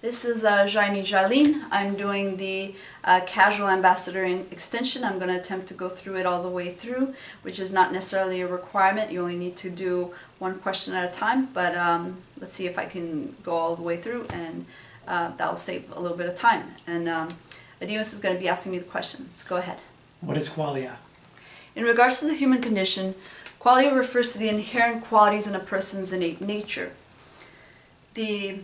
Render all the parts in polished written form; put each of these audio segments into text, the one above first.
This is Jaini Jalin. I'm doing the Casual Ambassador Extension. I'm going to attempt to go through it all the way through, which is not necessarily a requirement. You only need to do one question at a time, but let's see if I can go all the way through, and that will save a little bit of time. And Adimus is going to be asking me the questions. Go ahead. What is qualia? In regards to the human condition, qualia refers to the inherent qualities in a person's innate nature. The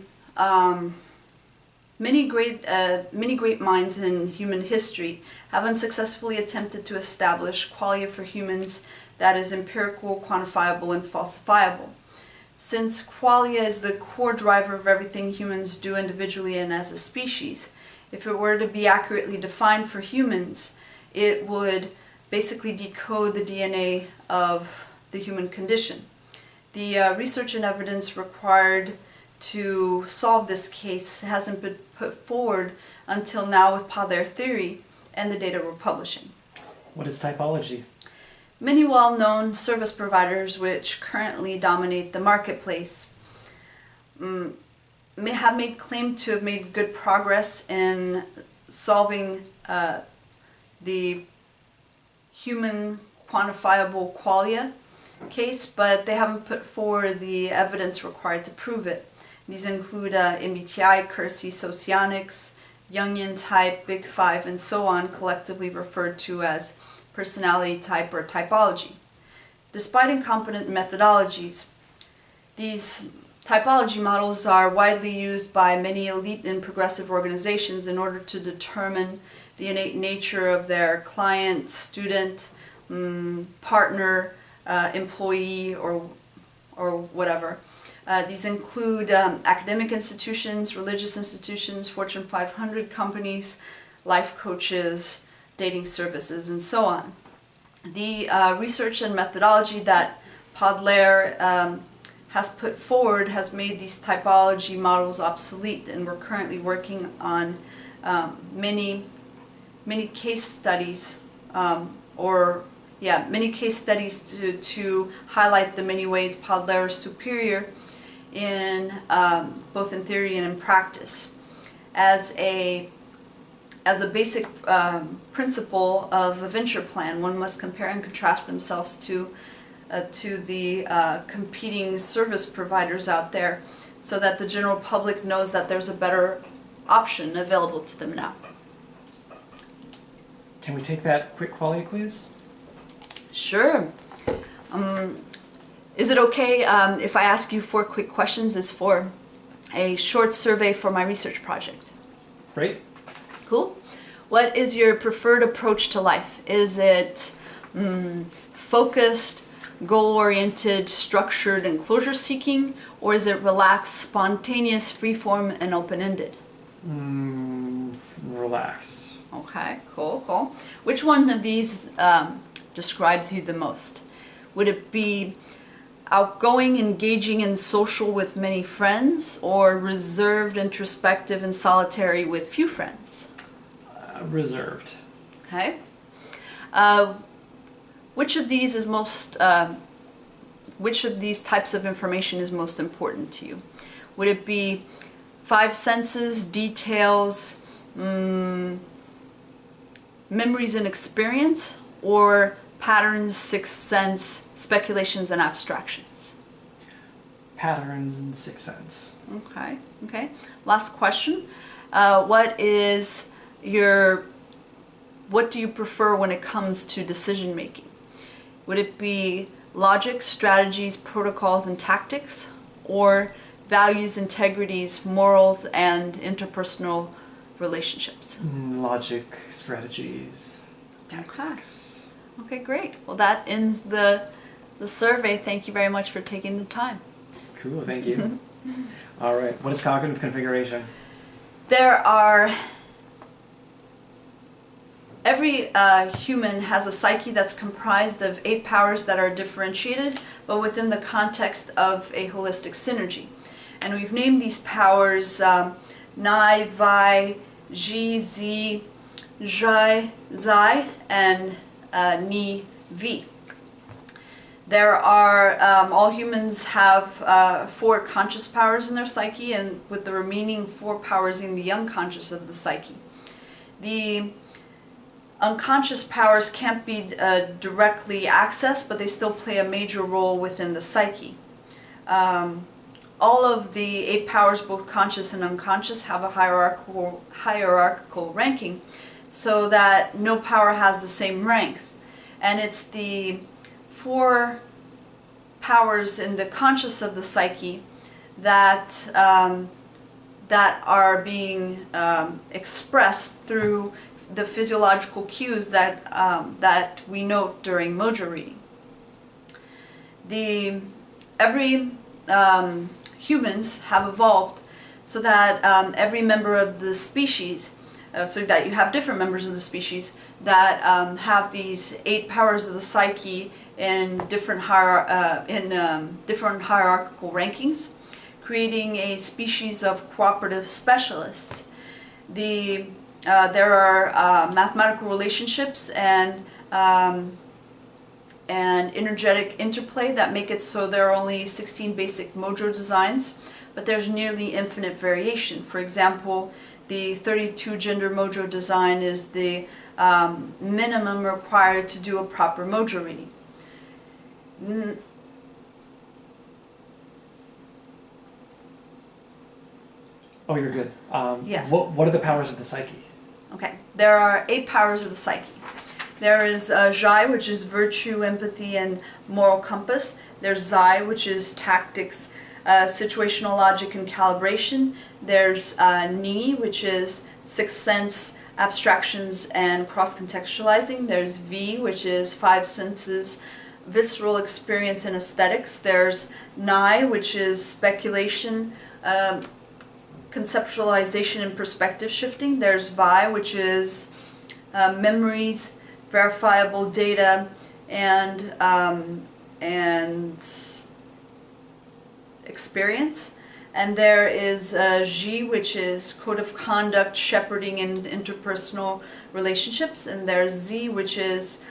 Many great minds in human history have unsuccessfully attempted to establish qualia for humans that is empirical, quantifiable, and falsifiable. Since qualia is the core driver of everything humans do individually and as a species, if it were to be accurately defined for humans, it would basically decode the DNA of the human condition. The research and evidence required to solve this case hasn't been put forward until now with Padler theory and the data we're publishing. What is typology? Many well-known service providers which currently dominate the marketplace may have made claim to have made good progress in solving the human quantifiable qualia case, but they haven't put forward the evidence required to prove it. These include MBTI, Kersey, Socionics, Jungian type, Big Five, and so on, collectively referred to as personality type or typology. Despite incompetent methodologies, these typology models are widely used by many elite and progressive organizations in order to determine the innate nature of their client, student, partner, employee, or whatever. These include academic institutions, religious institutions, Fortune 500 companies, life coaches, dating services, and so on. The research and methodology that Padler has put forward has made these typology models obsolete, and we're currently working on many case studies many case studies to highlight the many ways Padler is superior in both in theory and in practice. As a basic principle of a venture plan, one must compare and contrast themselves to the competing service providers out there, so that the general public knows that there's a better option available to them now. Can we take that quick qualia quiz? Sure. Is it okay if I ask you 4 quick questions? It's for a short survey for my research project. Great. Cool. What is your preferred approach to life? Is it focused, goal-oriented, structured, and closure-seeking? Or is it relaxed, spontaneous, free-form, and open-ended? Relaxed. Okay, cool. Which one of these describes you the most? Would it be outgoing, engaging, and social with many friends, or reserved, introspective, and solitary with few friends? Reserved. Okay. Which of these is most? Which of these types of information is most important to you? Would it be 5 senses, details, memories and experience, or patterns, sixth sense, speculations, and abstractions? Patterns and sixth sense. Okay. Last question. What do you prefer when it comes to decision making? Would it be logic, strategies, protocols, and tactics, or values, integrities, morals, and interpersonal relationships? Logic, strategies, tactics. Okay, great. Well, that ends the survey. Thank you very much for taking the time. Cool, thank you. All right, what is cognitive configuration? Every human has a psyche that's comprised of 8 powers that are differentiated, but within the context of a holistic synergy. And we've named these powers Nai, Vi, Ji, Zi, Zhai, Zai, and Ni, Vi. There are, all humans have 4 conscious powers in their psyche, and with the remaining 4 powers in the unconscious of the psyche. The unconscious powers can't be directly accessed, but they still play a major role within the psyche. All of the 8 powers, both conscious and unconscious, have a hierarchical ranking, so that no power has the same rank. And it's the 4 powers in the conscious of the psyche that that are being expressed through the physiological cues that that we note during mojo reading. Every humans have evolved so that every member of the species, so that you have different members of the species that have these 8 powers of the psyche in different different hierarchical rankings, creating a species of cooperative specialists. There are mathematical relationships and energetic interplay that make it so there are only 16 basic mojo designs, but there's nearly infinite variation. For example, the 32 gender mojo design is the minimum required to do a proper mojo reading. Oh, you're good. Yeah. What are the powers of the psyche? Okay, there are 8 powers of the psyche. There is Jai, which is virtue, empathy, and moral compass. There's Zai, which is tactics, situational logic, and calibration. There's Ni, which is sixth sense, abstractions, and cross-contextualizing. There's V, which is 5 senses, visceral experience, and aesthetics. There's Nai, which is speculation, conceptualization, and perspective shifting. There's Vi, which is memories, verifiable data, and experience. And there is Ji, which is code of conduct, shepherding, and interpersonal relationships. And there's Z, which is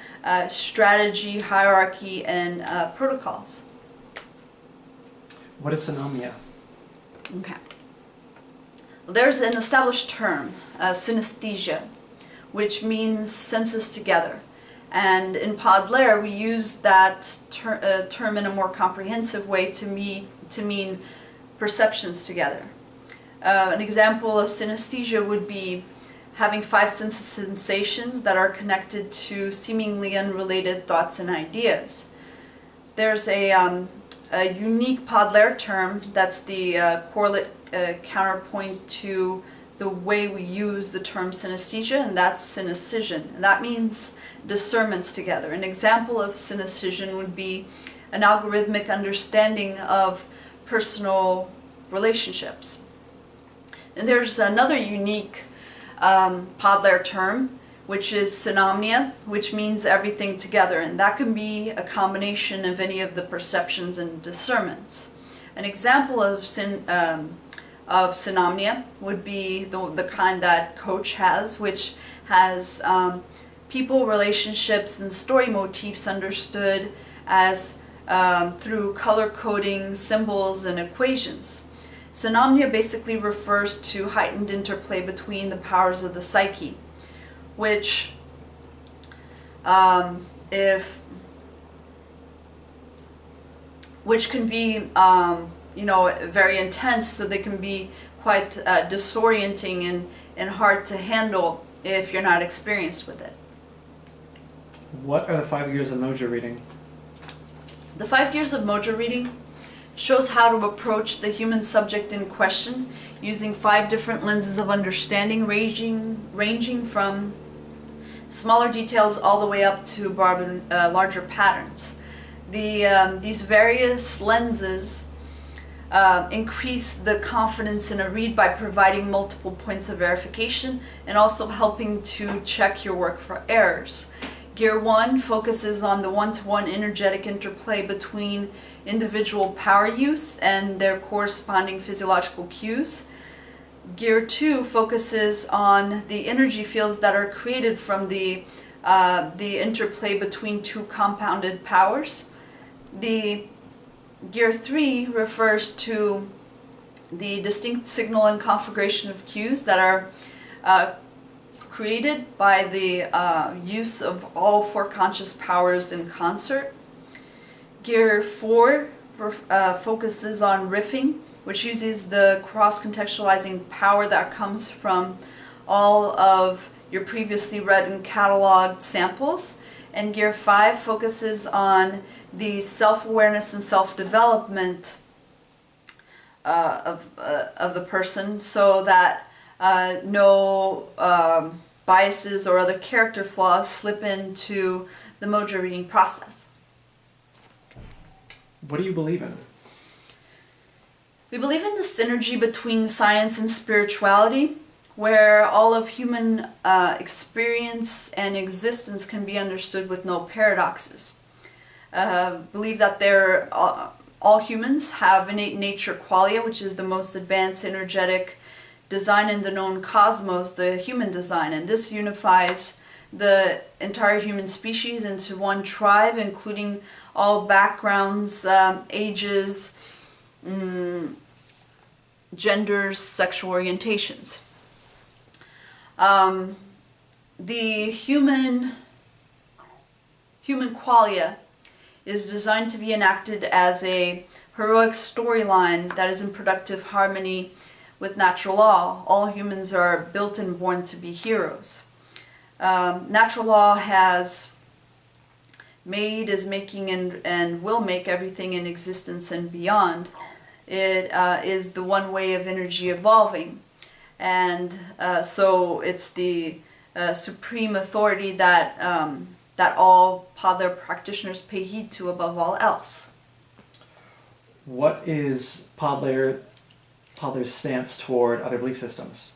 strategy, hierarchy, and protocols. What is synomnia? Okay. Well, there's an established term, synesthesia, which means senses together. And in Podlair, we use that term in a more comprehensive way to mean perceptions together. An example of synesthesia would be having 5 sense sensations that are connected to seemingly unrelated thoughts and ideas. There's a unique Podlair term that's the correlate counterpoint to the way we use the term synesthesia, and that's synescission. And that means discernments together. An example of synescission would be an algorithmic understanding of personal relationships. And there's another unique Podlair term, which is synomnia, which means everything together, and that can be a combination of any of the perceptions and discernments. An example of synomnia would be the kind that Coach has, which has people, relationships, and story motifs understood as through color coding, symbols, and equations. Synomnia basically refers to heightened interplay between the powers of the psyche, which which can be very intense, so they can be quite disorienting and hard to handle if you're not experienced with it. What are the 5 years of mojo reading? The 5 years of mojo reading shows how to approach the human subject in question using 5 different lenses of understanding, ranging from smaller details all the way up to broader, larger patterns. These various lenses increase the confidence in a read by providing multiple points of verification and also helping to check your work for errors. Gear 1 focuses on the one-to-one energetic interplay between individual power use and their corresponding physiological cues. Gear 2 focuses on the energy fields that are created from the interplay between 2 compounded powers. The gear 3 refers to the distinct signal and configuration of cues that are created by the use of all four conscious powers in concert. Gear 4 focuses on riffing, which uses the cross-contextualizing power that comes from all of your previously read and cataloged samples. And Gear 5 focuses on the self-awareness and self-development of the person, so that no biases or other character flaws slip into the mojo reading process. What do you believe in? We believe in the synergy between science and spirituality, where all of human experience and existence can be understood with no paradoxes. Believe that all humans have innate nature qualia, which is the most advanced energetic design in the known cosmos, the human design, and this unifies the entire human species into one tribe, including all backgrounds, ages, genders, sexual orientations. The human qualia is designed to be enacted as a heroic storyline that is in productive harmony with natural law. All humans are built and born to be heroes. Natural law has made, is making, and will make everything in existence and beyond. It is the one way of energy evolving. And so it's the supreme authority that that all Padler practitioners pay heed to above all else. What is Padler's stance toward other belief systems?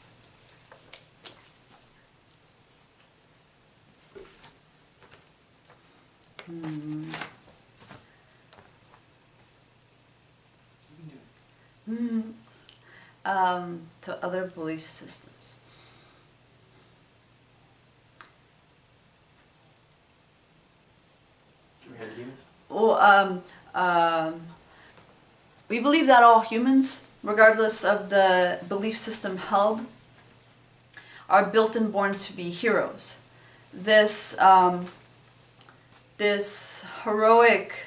To other belief systems. Well, we believe that all humans, regardless of the belief system held, are built and born to be heroes. This heroic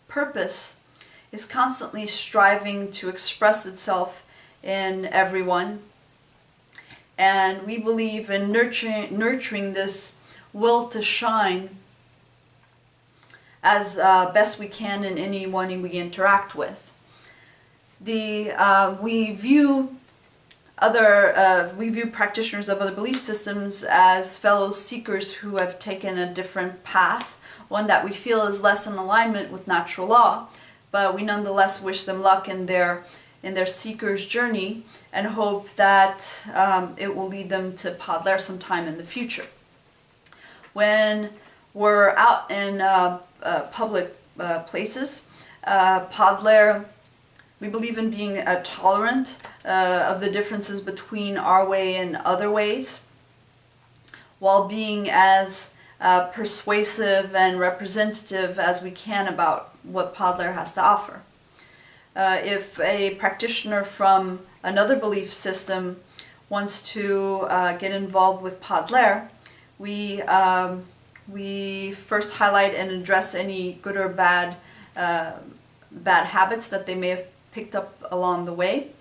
purpose is constantly striving to express itself in everyone, and we believe in nurturing this will to shine as best we can in anyone we interact with. We view practitioners of other belief systems as fellow seekers who have taken a different path, one that we feel is less in alignment with natural law, but we nonetheless wish them luck in their seeker's journey and hope that it will lead them to Padler sometime in the future. When we're out in public places, Padler, we believe in being tolerant of the differences between our way and other ways, while being as persuasive and representative as we can about what Padler has to offer. If a practitioner from another belief system wants to get involved with Padler, we first highlight and address any good or bad habits that they may have picked up along the way,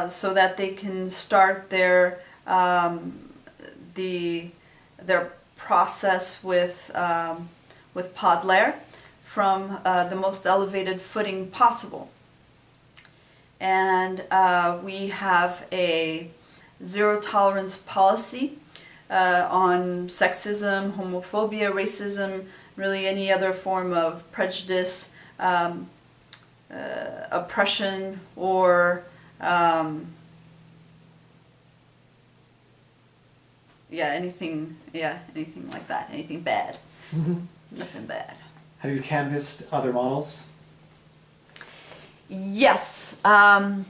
so that they can start their process with Padler from the most elevated footing possible. And we have a zero tolerance policy on sexism, homophobia, racism, really any other form of prejudice, oppression, or anything like that, anything bad. Nothing bad. Have you canvassed other models? Yes. To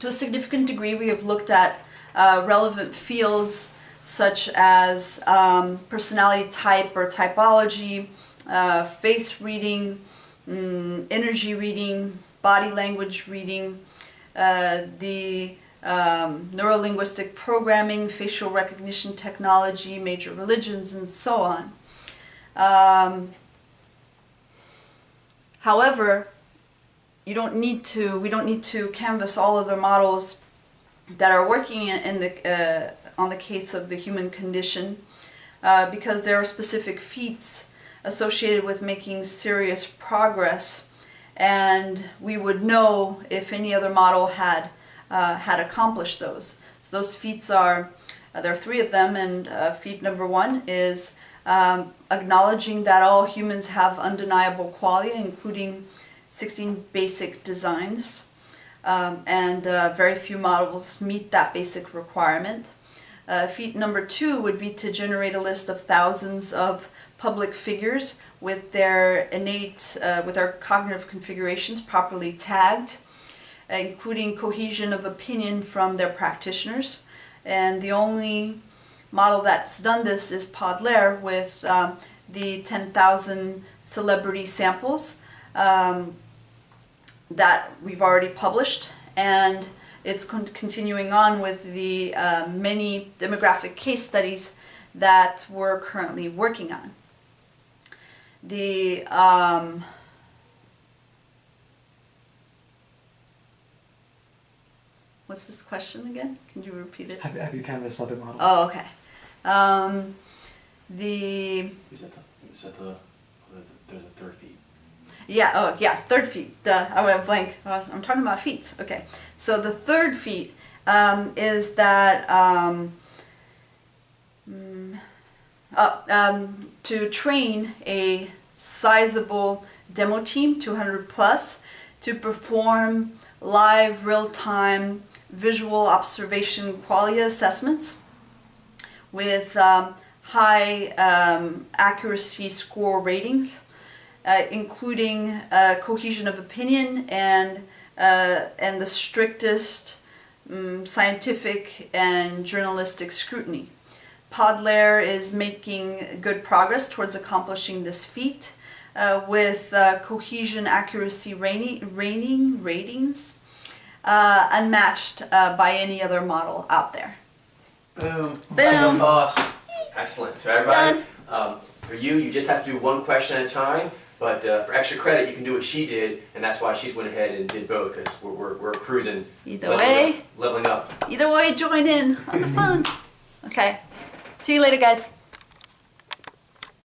a significant degree, we have looked at relevant fields such as personality type or typology, face reading, energy reading, body language reading, the neurolinguistic programming, facial recognition technology, major religions, and so on. However, we don't need to canvass all of the models that are working on the case of the human condition, because there are specific feats associated with making serious progress, and we would know if any other model had accomplished those. So those feats are, there are 3 of them, and feat number 1 is acknowledging that all humans have undeniable qualia, including 16 basic designs, and very few models meet that basic requirement. Feat number 2 would be to generate a list of thousands of public figures with their innate, with their cognitive configurations properly tagged, including cohesion of opinion from their practitioners. And the only model that's done this is Podler with the 10,000 celebrity samples that we've already published, and it's continuing on with the many demographic case studies that we're currently working on. The what's this question again? Can you repeat it? Have you canvassed other models? Oh, okay. There's a 3rd feat. Yeah, oh yeah, 3rd feat. I went blank. I'm talking about feats. Okay. So the 3rd feat is that to train a sizable demo team, 200 plus, to perform live, real-time visual observation qualia assessments with high accuracy score ratings, including cohesion of opinion and the strictest scientific and journalistic scrutiny. Podler is making good progress towards accomplishing this feat with cohesion accuracy ratings unmatched by any other model out there. Boom. Boom. Boss. Excellent. So everybody, for you just have to do 1 question at a time. But for extra credit, you can do what she did, and that's why she's went ahead and did both, because we're cruising. Leveling up. Leveling up. Either way, join in on the fun. Okay. See you later, guys.